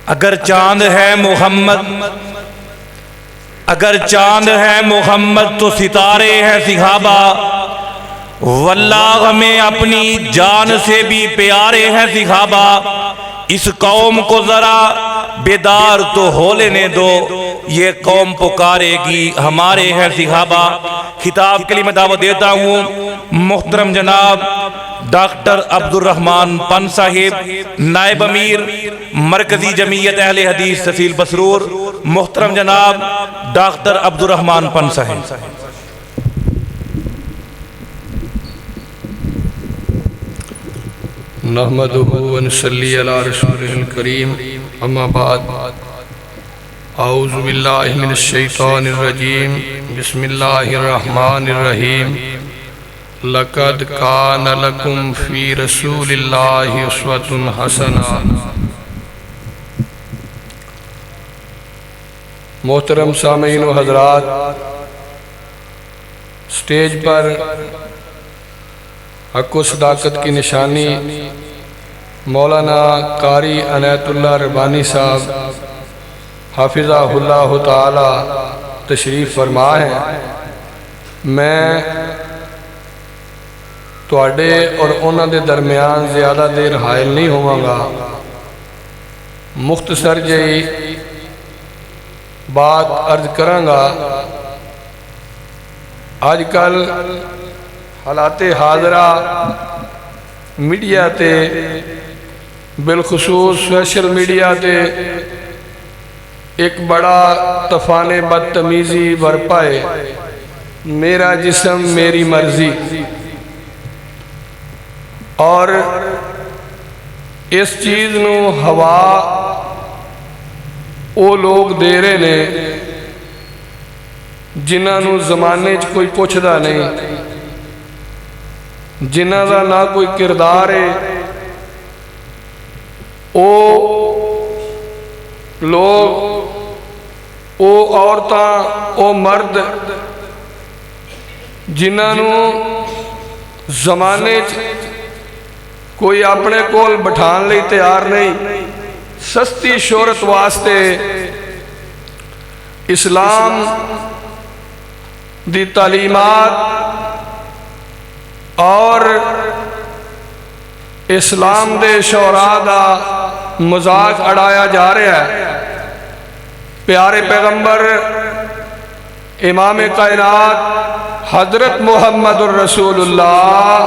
اگر چاند ہے محمد، اگر چاند ہے محمد تو ستارے ہیں صحابہ، واللہ ہمیں اپنی جان سے بھی پیارے ہیں صحابہ، اس قوم کو ذرا بیدار تو ہو لینے دو، یہ قوم پکارے گی ہمارے ہیں صحابہ۔ خطاب کے لیے میں دعوت دیتا ہوں محترم جناب ڈاکٹر عبد الرحمن پن صاحب، نائب امیر مرکزی جمعیت اہل حدیث تحصیل بسرور، محترم جناب ڈاکٹر عبد الرحمن پن صاحب۔ نحمدہ ونصلی علی رسولہ الکریم، اما بعد، اعوذ باللہ من الشیطان الرجیم، بسم اللہ الرحمن الرحیم۔ لقد کان لکم فی رسول اللہ اسوۃ حسنہ۔ محترم سامعین و حضرات، سٹیج پر حق و صداقت کی نشانی مولانا قاری عنایت اللہ ربانی صاحب حافظہ اللہ تعالی تشریف فرما ہے۔ میں تواڈے اور انہاں دے درمیان زیادہ دیر حائل نہیں ہوواں گا، مختصر جہی بات عرض کراں گا۔ آج کل حالات حاضرہ میڈیا تے بالخصوص سوشل میڈیا تے ایک بڑا طوفان بدتمیزی برپا ہے، میرا جسم میری مرضی، اور اس چیز نو ہوا او لوگ دے رہے نے جنہاں نو زمانے چ کوئی پوچھدا نہیں، جنہاں دا نہ کوئی کردار ہے۔ او لوگ، او عورتاں، او مرد جنہاں نو زمانے کوئی اپنے کول بٹھان لئی تیار نہیں، سستی شہرت واسطے اسلام دی تعلیمات اور اسلام دے شعراء دا مذاق اڑایا جا رہا ہے۔ پیارے پیغمبر امام کائنات حضرت محمد الرسول اللہ،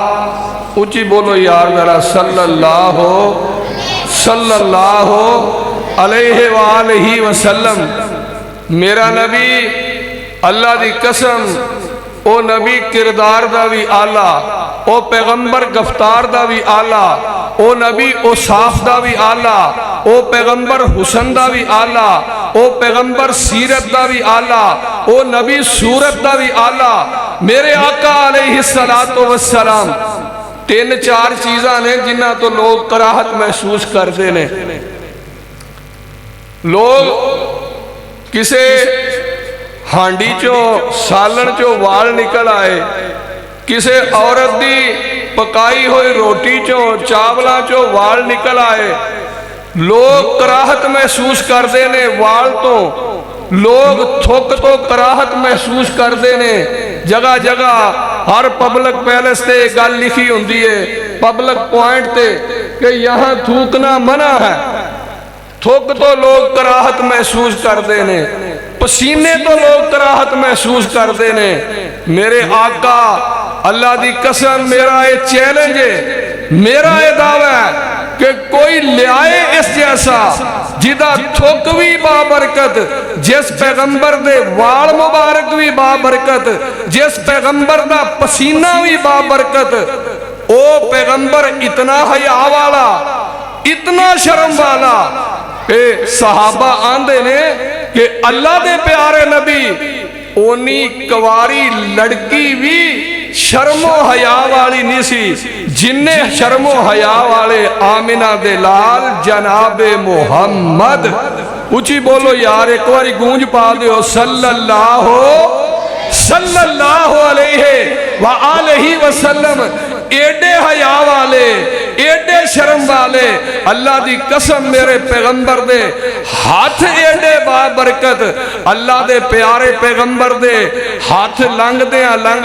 اونچی بولو یار ذرا، صلی اللہ علیہ وآلہ وسلم، میرا نبی اللہ دی قسم، او نبی کردار دا بھی آلہ، او پیغمبر گفتار دا بھی آلہ، او نبی اوصاف دا بھی آلہ، او پیغمبر حسن دا بھی آلہ، او پیغمبر سیرت دا بھی آلہ، او نبی صورت دا بھی آلہ۔ میرے آقا علیہ السلام تین چار چیزاں نے جنہاں تو لوگ کراہت محسوس کرتے نے۔ لوگ کسے ہانڈی چو سالن چو وال نکل آئے، کسے عورت دی پکائی ہوئی روٹی چو چاولا چو وال نکل آئے، لوگ کراہت محسوس کرتے نے وال تو، لوگ تھوک تو کراہت محسوس کرتے نے۔ جگہ جگہ ہر پبلک پیلس تے گل لکھی ہوندی ہے، پبلک پوائنٹ تے، کہ یہاں تھوکنا منع ہے۔ تھوک تو لوگ کراہت محسوس کرتے نے، پسینے تو لوگ کراہت محسوس کرتے نے۔ میرے آقا اللہ دی قسم، میرا یہ چیلنج ہے، میرا یہ دعویٰ ہے کہ کوئی لے آئے اس جیسا جدہ تھوک بھی بابرکت، جس پیغمبر دے وال مبارک بھی بابرکت، جس پیغمبر دا پسینہ بھی بابرکت۔ او پیغمبر اتنا حیا والا، اتنا شرم والا کہ صحابہ آندے نے کہ اللہ دے پیارے نبی اونی کواری لڑکی بھی شرم و حیا والی نہیں سی جننے شرم و حیا والے آمنہ دے لال جناب محمد۔ اچھی بولو یار، ایک واری گونج پا دیو، صلی اللہ علیہ وآلہ وسلم۔ ایڈے حیا والے ایڈے شرم والے اللہ دی قسم میرے پیغمبر دے ہاتھ ایڈے بابرکت اللہ دے پیارے پیغمبر دے ہاتھ لنگ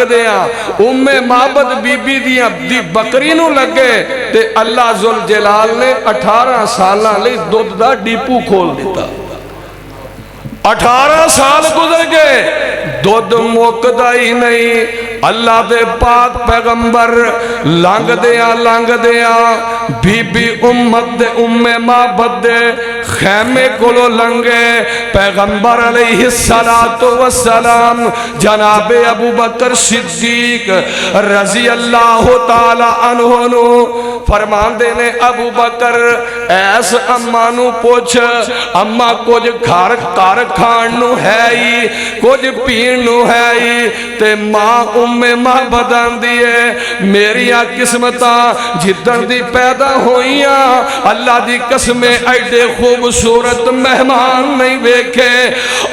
دیاں ام معبد بی بی دی بکری نو لگے تے اللہ ذوالجلال نے 18 سالاں لئی دودھ دا ڈیپو کھول دیتا 18 سال گزر گئے دودھ موکدا ہی نہیں اللہ دے پاک پیغمبر لنگ دیاں بی بی امت دے ام معبد دے خیمے کولو لنگے پیغمبر علیہ السلام جناب ابو بکر صدیق رضی اللہ تعالی عنہ نو فرمان دینے ابو بکر ایس اماں نو پوچھ اماں کچھ گھر کار کھان نو ہے ہی کچھ پین نو ہے ہی تے ماں ام معبد آندیے میریاں قسمتاں جدن دی پیدا ہوئیاں اللہ دی قسمیں ایڈے خوبصورت مہمان نہیں بیکھے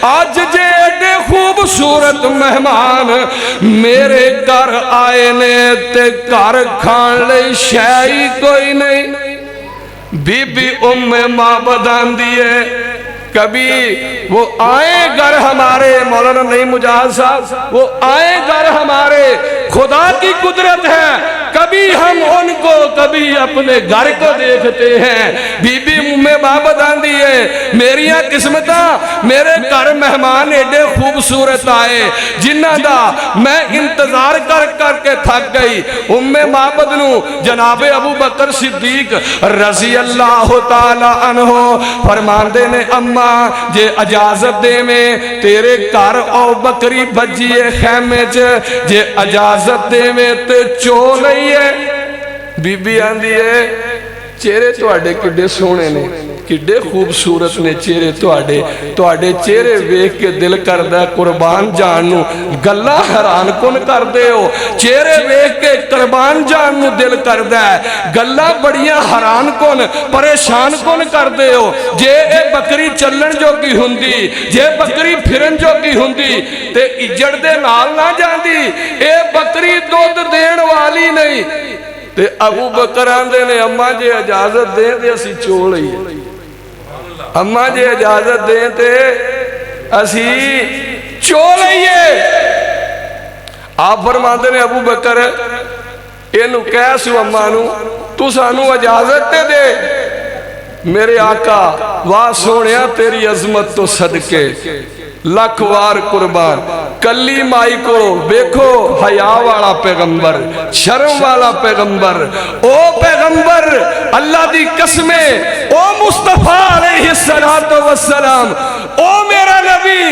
آج جے ایڈے خوبصورت مہمان میرے گھر آئے نے تے گھر کھان لے شائی کوئی نہیں بی بی ام معبد آندیے کبھی وہ آئے گھر ہمارے مولانا نہیں مجاہد صاحب وہ آئے گھر ہمارے خدا کی قدرت ہے کبھی ہم ان کو کبھی اپنے گھر کو دیکھتے ہیں بی بی ام معبد آندی ہے میریاں قسمتاں میرے گھر مہمان ایڈے خوبصورت آئے جنہ دا میں انتظار کر کے تھک گئی ام معبد نو جناب ابو بکر صدیق رضی اللہ تعالی عنہ فرماندے نے اماں جے اجازت دے میں تیرے گھر او بکری بجیے خیمے جے اجازت دے میں تے چو لئی ہے بی بی آندی ہے چہرے توڑے کڈے سونے نے کڈے خوبصورت نے چہرے توڑے چہرے ویکھ کے دل کردہ قربان جانو گلہ حیران کن کر دے ہو چہرے ویکھ کے قربان جانو دل کردہ گلہ بڑیاں حیران کن پریشان کن کر دے ہو جے اے بکری چلن جو کی ہندی جے بکری پھرن جو کی ہندی تے اجڑ دے نال نہ جاندی اے بکری دودھ دین والی نہیں تے ابو بکر آندے نے اماں جے اجازت دیں تے اسی چول ہی اماں جے اجازت دیں تے اسی چول ہی آپ فرماندے نے ابو بکر اینو کیسو اماں نو تو سانو اجازت تے دے میرے آقا واہ سونیا تیری عظمت تو صدقے لکھ وار قربان کلی مائی کو بیکھو حیا والا پیغمبر شرم والا پیغمبر او پیغمبر اللہ دی قسمیں او مصطفیٰ علیہ السلام او میرا نبی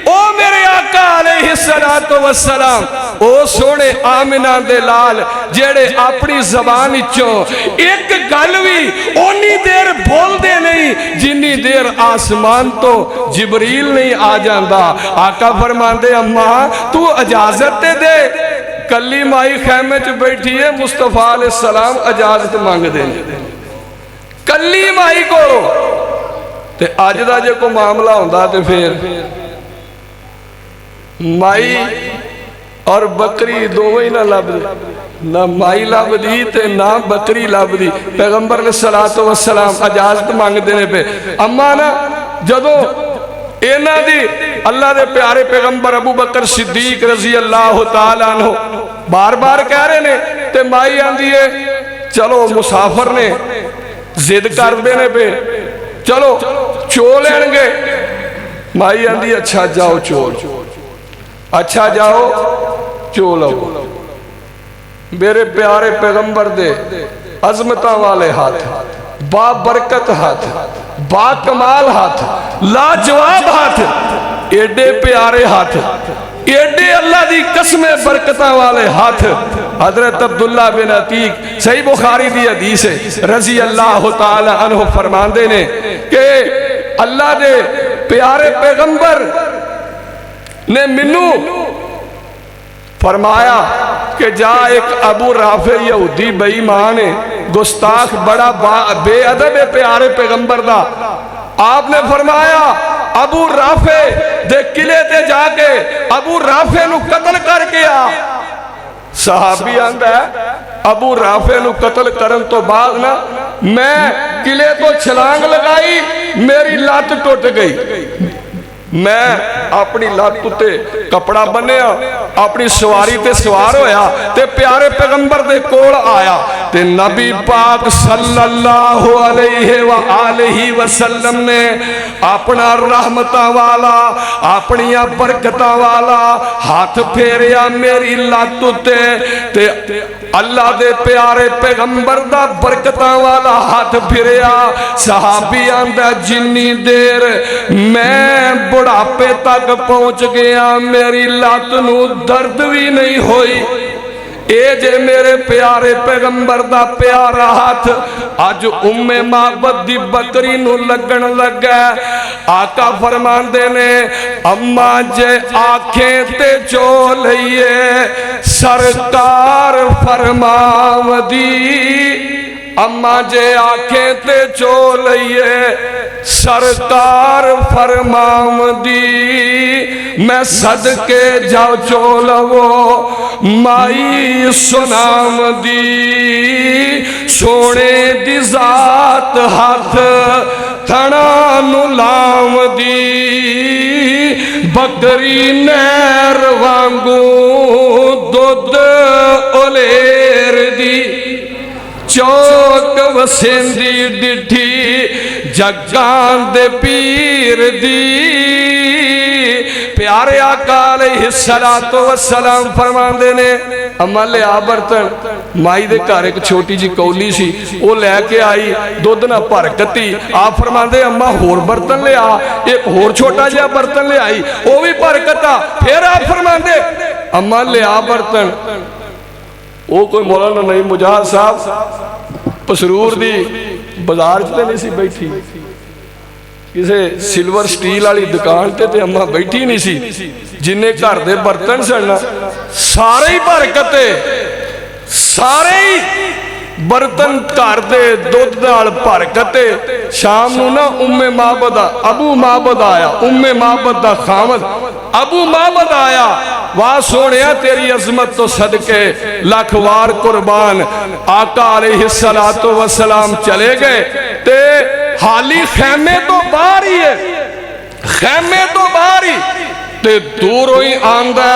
او میرے آقا علیہ السلام او سونے آمنہ دے لال جیڑے اپنی زبان چوں ایک گلوی اونی دیر بول دے نہیں جنی دیر آسمان تو جبریل نہیں آ جاندہ آقا فرماندے اماں تو اجازت دے کلی مائی خیمے چ بیٹھی ہے مصطفیٰ علیہ السلام اجازت مانگ دیں کلی مائی کو تے آج دا جے کو معاملہ ہوندہ تے پھر مائی اور بکری دوویں نہ لب دی نہ مائی لب دی تے نہ بکری لب دی پیغمبر علیہ السلام اجازت مانگ دینے پہ اما نا جدو اینا دی اللہ دے پیارے پیغمبر ابو بکر صدیق رضی اللہ تعالیٰ عنہ بار بار کہہ رہے نے تے مائی آن دیئے چلو مسافر نے زد کر دینے پہ چلو چولیں گے مائی آن دیئے اچھا جاؤ چول اچھا جاؤ چولو میرے پیارے پیغمبر دے عظمتہ والے ہاتھ با برکت ہاتھ با کمال ہاتھ لا جواب ہاتھ ایڈے پیارے ہاتھ ایڈے اللہ دی قسم برکتہ والے ہاتھ حضرت عبداللہ بن عتیق صحیح بخاری دی حدیث ہے رضی اللہ تعالی عنہ فرماندے نے کہ اللہ دے پیارے پیغمبر نے منو فرمایا کہ جا ایک ابو رافع یہودی بے ایمان ہے گستاخ بڑا بے ادب پیارے پیغمبر دا آپ نے فرمایا ابو رافع دے قلعے تے جا کے ابو رافع نو قتل کر کے آ صحابی آندا ہے ابو رافع نو قتل کرن تو بعد نا میں قلعے تو چھلانگ لگائی میری لات ٹوٹ گئی میں اپنی لات تے کپڑا بنیا اپنی سواری تے سوار ہویا تے پیارے پیغمبر دے کول آیا تے نبی پاک صلی اللہ علیہ وآلہ وسلم نے اپنا رحمتہ والا اپنی برکتہ والا ہاتھ پھیریا میری لات تے اللہ دے پیارے پیغمبر دا برکتہ والا ہاتھ پھیریا صحابی آندہ جنی دیر میں بڑھاپے تک پہنچ گیا میری لات نو درد بھی نہیں ہوئی اے جے میرے پیارے پیغمبر دا پیارا ہاتھ آج ام معبد دی بکری نو لگن لگا آقا فرمان دینے اماں جے آنکھیں تے چو لئیے سرکار فرماو دی اماں جے آنکھیں تے چو لئیے سرکار فرماو دی میں صدقے جاؤ چولو مائی سنام دی سونے دی ذات ہاتھ تھنا نلام دی بکری نیر وانگو دودھ اولیر دی چوک وسیندی ڈٹھی جگان دے پیر دی پیارے آقا علیہ السلام فرمان دینے اما لے آبرتن مائی دے کار ایک چھوٹی جی کولی سی وہ لے کے آئی دودھ نہ پرکتی آپ فرمان دے اما ہور برتن لے آ ایک ہور چھوٹا جا برتن لے آئی وہ بھی پرکتا پھر آپ فرمان دے اما لے آبرتن وہ کوئی مولانا نہیں مجاہد صاحب پسرور دی بازار چلے نہیں سی بیٹھی کسے سلور سٹیل والی دکان تے اما بیٹھی نہیں سی جنہیں گھر دے برتن سڑنا سارے ہی برکتے سارے ہی برتن گھر دے دودھ نال برکتے شام نو نا ام معبد ابو معبد آیا ام معبد دا خامد ابو معبد آیا واہ سونیا تیری عظمت تو صدقے لاکھ وار قربان آقا علیہ السلام چلے گئے تے حالی خیمے تو باہر ہی ہے خیمے تو باہر ہی تے دور ہوئی آندہ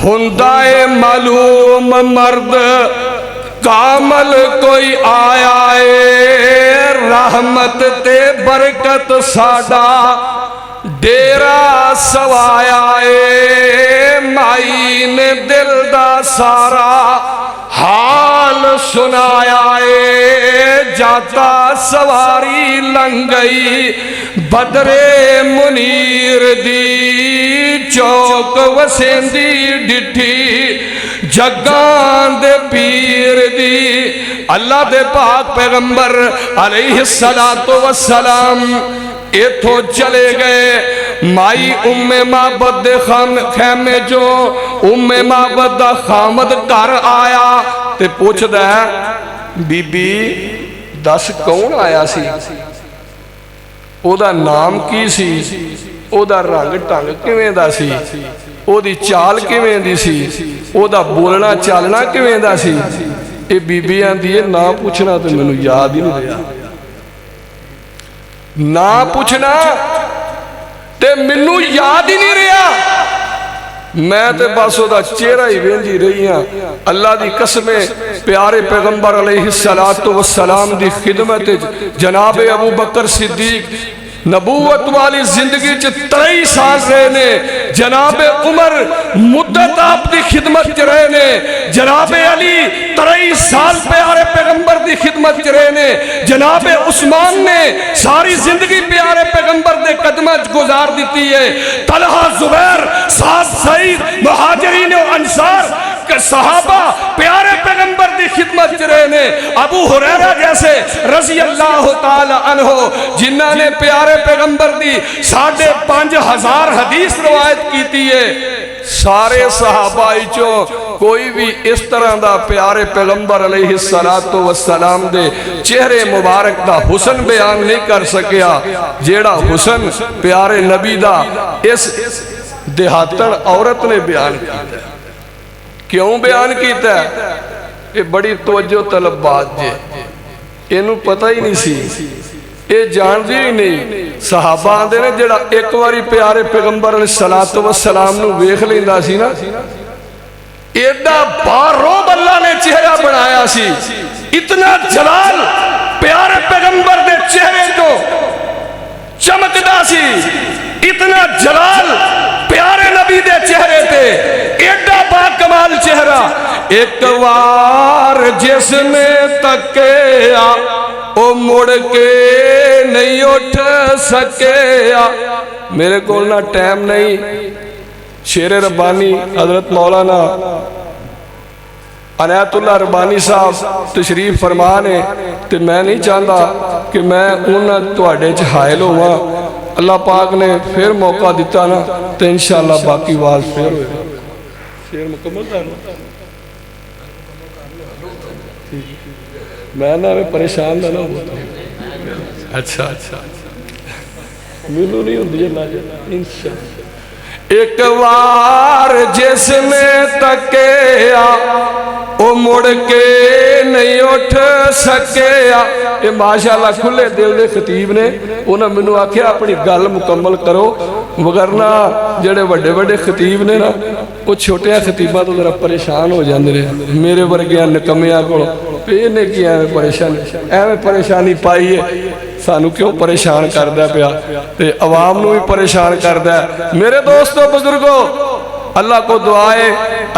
ہندائے معلوم مرد کامل کوئی آیا ہے رحمت تے برکت ساڈا ڈیرا سوایا ہے مائی نے دل دا سارا حال سنایا ہے جاتا سواری لنگئی بدر منیر دی چوک وسیندی ڈٹھی جگان دے پیر دی اللہ دے پاک پیغمبر علیہ السلام ایتھو چلے گئے مائی ام معبد دے خیمے جو ام معبد دا خامد کر آیا تے پوچھ دے بی بی دس کون آیا سی او دا نام کی سی او دا رنگ ٹنگ کیویں دا سی او دی چال کیویں دی سی او دا بولنا چالنا کیویں دا سی اے بی بی آندی ہے نہ پوچھنا تے مینوں یاد ہی نہیں رہا نہ پوچھنا تے منو یاد ہی نہیں رہا میں تے بس او دا چہرہ ہی ویندی رہی ہاں اللہ دی قسمیں پیارے پیغمبر علیہ السلام دی خدمت جناب ابو بکر صدیق نبوت والی زندگی 23 سال رہنے جناب عمر مدت آپ دی خدمت رہنے جناب علی 23 سال پیارے پیغمبر دی خدمت رہنے جناب عثمان نے ساری زندگی پیارے پیغمبر دے قدمت گزار دیتی ہے طلحہ زبیر سعد سعید مہاجرین و انصار صحابہ پیارے پیغمبر دی خدمت رہنے ابو ہریرہ جیسے رضی اللہ تعالی عنہ جنہاں نے پیارے پیغمبر دی 5,500 حدیث روایت کیتی ہے سارے صحابہ چوں کوئی بھی اس طرح دا پیارے پیغمبر علیہ السلام دے چہرے مبارک دا حسن بیان نہیں کر سکیا جیڑا حسن پیارے نبی دا اس دیہاتن عورت نے بیان کیتا ہے کیوں بیان کیتا ہے؟ یہ بڑی توجہ طلب بات جے، اینو پتہ ہی نہیں سی، یہ جان دی ہی نہیں۔ صحابہ آندے نے جڑا ایک واری پیارے پیغمبر علیہ السلام نو ویکھ لیندا سی نا، ایڈا باروب اللہ نے چہرہ بنایا سی، اتنا جلال پیارے پیغمبر دے چہرے تو چمکدا سی، اتنا جلال پیارے نبی دے چہرے تے، ایڈا با کمال چہرہ۔ ایک وار جس نے تکیا او مڑ کے نہیں اٹھ سکیا۔ میرے کول نہ ٹائم نہیں، شیر ربانی حضرت مولانا عنایت اللہ ربانی صاحب تشریف فرمانے تے میں نہیں چاہتا کہ میں انہاں تواڈے چ حائل ہواں۔ اللہ پاک نے پھر موقع دیتا نا تو انشاءاللہ باقی واز پھر ہوئے گا۔ شیر مکمل کر لو، میں نہ میں پریشان نہ ہوتا ہوں۔ اچھا ملو نہیں ہوندی اللہ جانا انشاءاللہ۔ ایک وار جس نے تکیا او مڑ کے نہیں اٹھ سکیا۔ یہ ماشاءاللہ کھلے دل دے خطیب نے، انہوں نے منو آکھیا اپنی گل مکمل کرو، وگرنہ جڑے وڈے وڈے خطیب نے نا وہ چھوٹے خطیبہ تو ذرا پریشان ہو جاندے رہے۔ میرے ورگیاں نکمیاں کو پینے کی ایویں پریشانی پائی ہے، سانو کیوں پریشان کردہ پیا تے عوام نو بھی پریشان کردہ ہے۔ میرے دوستو بزرگو، اللہ کو دعائے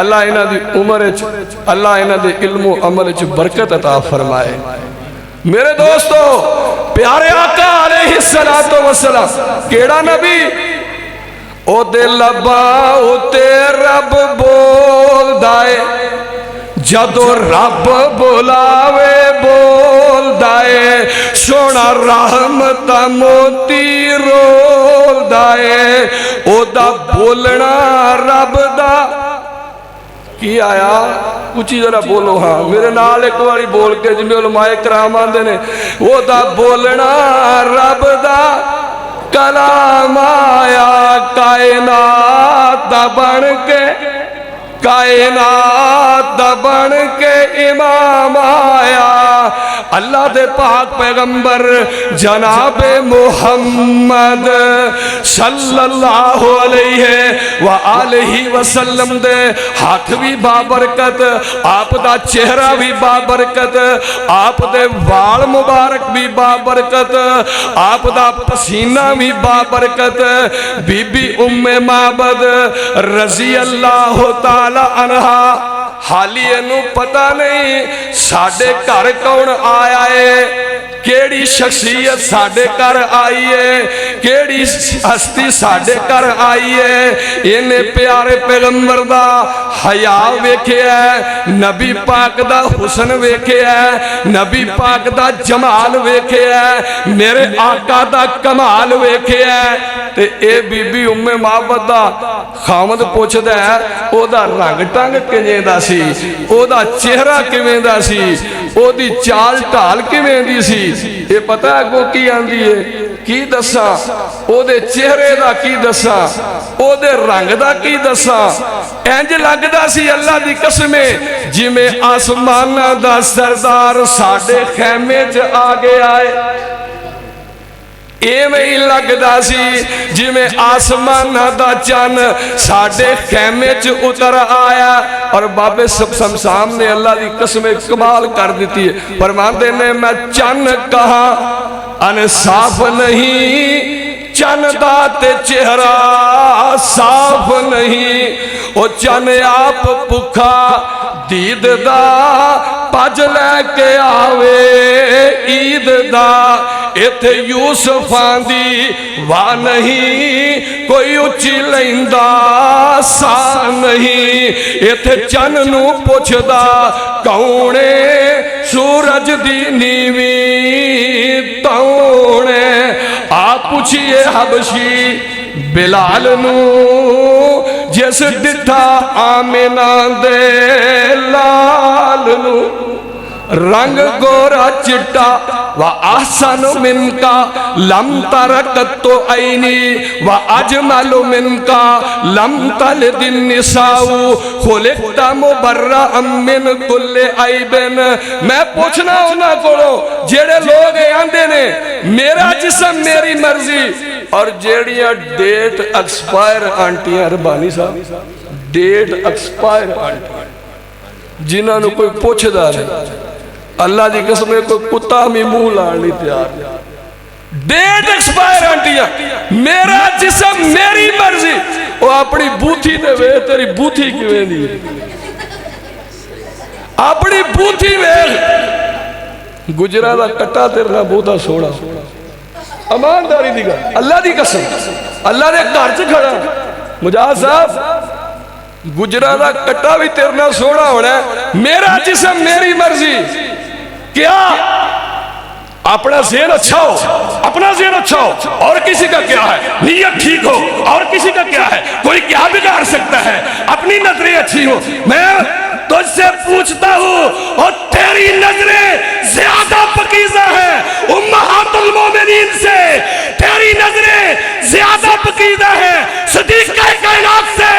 اللہ انہاں دی عمر اللہ انہاں دے علم و عمل چ برکت عطا فرمائے۔ میرے دوستو پیارے آقا علیہ السلام کیڑا نبی او دے لباں تے رب بول دائے، جدو رب بلاوے بول دائے، سونا رحمت موتی رول دائے، او دا بولنا رب دا کی آیا کچھ ذرا بولو ہاں میرے نال ایک باری بول کے جنہیں علماء کرام آندے نے، او دا بولنا رب دا کلام آیا، کائنات دا بن کے کائنات دا بن کے امام آیا۔ اللہ دے پاک پیغمبر جناب محمد صلی اللہ علیہ وآلہ وسلم دے ہاتھ بھی بابرکت، آپ دا چہرہ بھی بابرکت، آپ دے وال مبارک بھی بابرکت، آپ دا پسینہ بھی بابرکت۔ بی بی ام معبد رضی اللہ تعالی عنہا، حالی انہوں پتہ نہیں ساڑھے گھر کون آیا ہے، کیڑی شخصیت ساڑھے گھر آئی ہے، کیڑی ہستی ساڑھے گھر آئی ہے۔ انہیں پیارے پیغمبر دا حیاء ویکھے ہے، نبی پاک دا حسن ویکھے ہے، نبی پاک دا جمال ویکھے ہے، میرے آقا دا کمال ویکھے ہے۔ تے اے بی بی ام معبد دا خامد پوچھ دے ہے او دا رنگ ٹنگ کنجیں دا سی، او دا چہرہ کیویں دا سی، او دی چال ٹال کیویں دی سی۔ یہ پتہ ہے کو کی آندی ہے کی دسا، او دے چہرے دا کی دسا، او دے رنگ دا کی دسا، اینج لگ دا سی اللہ دی قسمیں جی میں آسمان دا سردار ساڑھے خیمے چ آگے آئے، ایویں ہی لگدا سی جی میں آسمان دا چن ساڑھے خیمے چ اتر آیا۔ اور بابے سمسام نے اللہ دی قسم کمال کر دیتی ہے، فرماتے نے میں چن کہاں انصاف نہیں، چن دا تے چہرہ صاف نہیں، او چن آپ بکھا دید دا پج لے کے آوے عید دا، ایتھے یوسف آندی واہ نہیں کوئی اچھی لیندہ سا نہیں، ایتھے چن نو پوچھدا کونے سورج دی نیویں تونے، آپ پوچھئے حبشی بلال نو جس ڈٹھا آمینہ دے لال نو، رنگ گورا چٹا وَأَحْسَنُ مِنْكَ لَمْ تَرَقَتُ عَيْنِي وَأَجْمَلُ مِنْكَ لَمْ تَلِدِ النِّسَاءُ خُلِقْتَ مُبَرَّأً مِّنْ كُلِّ عَيْبٍ۔ میں پوچھنا ہونا کرو جیڑے لوگ آندے نے میرا جسم میری مرضی، اور جیڑیاں ڈیٹ ایکسپائر آنٹیاں، ربانی صاحب ڈیٹ ایکسپائر آنٹیاں جنہاں نو کوئی پوچھ دا نہیں، اللہ دی قسم ہے کوئی کتا ہمیں منہ لان نہیں تیار، ڈیٹ ایکسپائر آنٹیاں، میرا جسم میری مرضی۔ وہ اپنی بوتھی دے وے تیری بوتھی کیویں دی، اپنی بوتھی وے گجرا دا کٹا تیرنا بہتا سوڑا، امانداری دی گا اللہ دی قسم، اللہ دے گھر چ کھڑا مجاہد صاحب گجرا دا کٹا بھی تیرنا سوڑا ہونا ہے، میرا جسم میری مرضی۔ کیا اپنا ذہن اچھا ہو، اپنا ذہن اچھا ہو، اور کسی کا کیا ہے، نیت ٹھیک ہو اور کسی کا کیا ہے، کوئی کیا بگاڑ سکتا ہے، اپنی نظریں اچھی ہو۔ میں تجھ سے پوچھتا ہوں اور تیری نظریں زیادہ پکیزہ ہیں امہات المومنین سے، تیری نظریں زیادہ پکیزہ ہیں صدیقہ کائنات سے،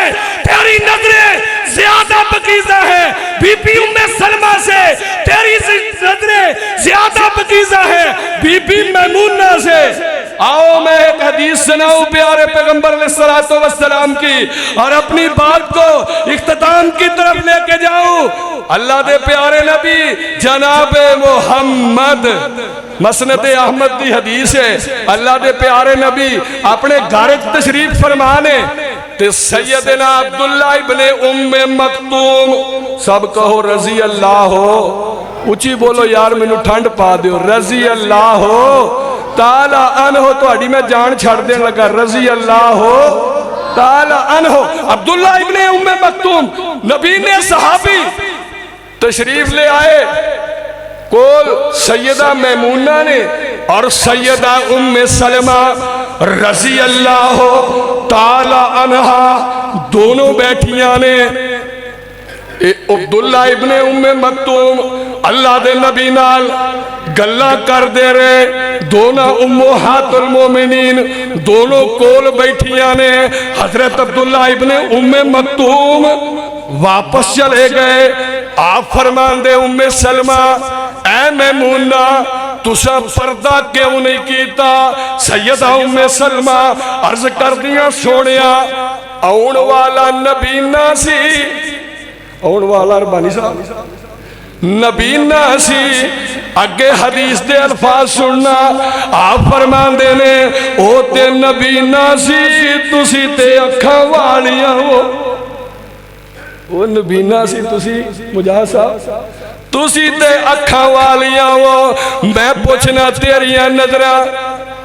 تیری نظریں زیادہ پکیزہ ہیں بی بی ام سلمہ سے، تیری نظریں زیادہ پکیزہ ہیں بی بی میمونہ سے۔ آؤ میں ایک حدیث سناؤں پیارے پیغمبر علیہ السلام کی، اور اپنی بات کو اختتام کی طرف لے کے جاؤں۔ اللہ دے پیارے نبی جناب محمد، مسند احمد دی حدیث ہے، اللہ دے پیارے نبی اپنے گھر تشریف فرمانے تے سیدنا عبداللہ ابن ام مکتوم، سب کہو رضی اللہ ہو، اچھی بولو یار میں نو ٹھنڈ پا دیو، رضی اللہ ہو تعالی عنہ، تو اڈی میں جان چھڑ دیں لگا، رضی اللہ ہو تعالی عنہ۔ عبداللہ ابن ام مکتوم نبی نے صحابی تشریف لے آئے کول سیدہ میمونہ نے اور سیدہ ام سلمہ رضی اللہ تعالی عنہ دونوں بیٹھیاں نے۔ عبداللہ ابن ام مکتوم اللہ دے نبی نال گلہ کر دے رہے، دونوں امہات المومنین دونوں کول بیٹھیاں نے۔ حضرت عبداللہ ابن ام مکتوم واپس چلے گئے، آپ فرمان دے ام سلمہ اے میمونہ تسا پردہ کیوں نہیں کیتا؟ سیدہ ام سلمہ عرض کر دیا سوڑیا اون والا نبی نہ سی، اون والا ربانی صاحب نبی نہ سی، اگے حدیث دے الفاظ سننا، آپ فرمان دینے او تے نبی نہ سی تسی تے اکھاں والیاں ہو، وہ نبی نہ سی تسی مجاہد صاحب تسی تے اکھاں والیاں ہو۔ میں پوچھنا تیریاں نظرہ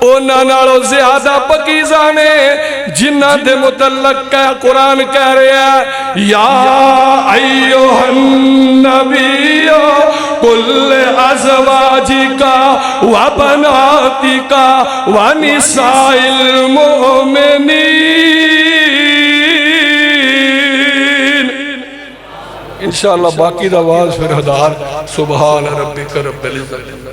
اونا نالو زیادہ پکیزہ نے جنہ دے متعلق ہے قرآن کہہ رہے ہیں یا ایوہ النبی کل ازواجکا و بناتکا و نساء المؤمنین۔ انشاءاللہ باقی دا آواز پھر ہدار سبحان ربک رب العزت۔